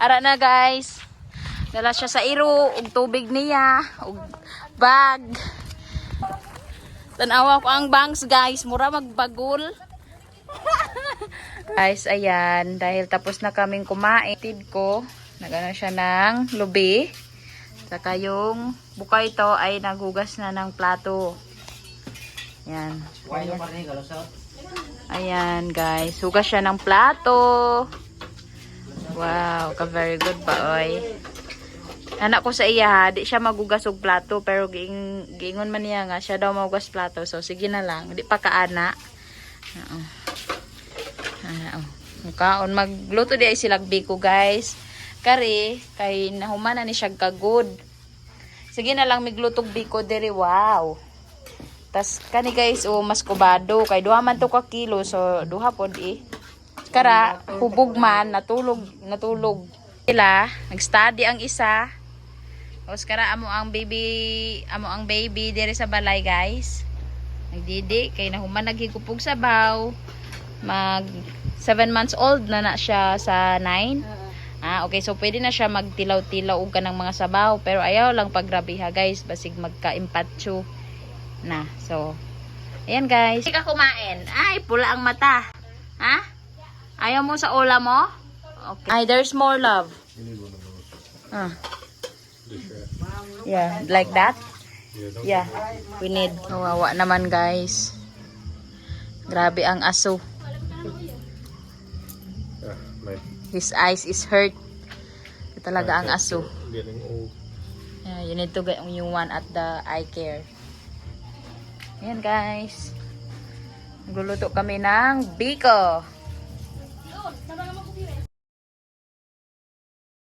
Ara na guys. Dala siya sa iro, ug tubig niya, ug bag. Tanawa ko ang bangs guys, mura magbagol. Guys, ayan, dahil tapos na kaming kumain, tid ko, nagano siya ng lubi. Saka yung buka ito ay naghugas na ng plato. Ayan. Ayan guys, hugas siya ng plato. Wow, ka very good ba oy. Anak ko sa iya, di siya magugas og plato pero giingon man niya nga siya daw magugas plato. So sige na lang, di pa kaana. Kaon magluto di ay silagbi ko guys. Kari kay nahumana ni siya kagod. Sige na lang miglutog biko diri, wow. Tas kani guys mas kubado kay duha man to ka kilo so duha pod Kara hubog man natulog. Sila nag-study ang isa. Tapos kara amo ang baby diri sa balay guys. Nagdidi kay nahuman naghigupog sa baw. Mag 7 months old na siya sa 9. Okay, so pwede na siya magtilaw-tilaw og kanang mga sabaw pero ayaw lang pagrabiha guys basig magka-impatcho na. So ayan guys. Hindi ka kumain. Ay, pula ang mata. Ha? Ayaw mo sa ulam mo? Okay. Ay, there's more love. Yeah, like that? Yeah, we need. Kawawa naman guys. Grabe ang aso. His eyes is hurt. Ito talaga ang aso. Yeah, you need to get yung one at the eye care. Ayan guys. Nagluluto kami ng biko.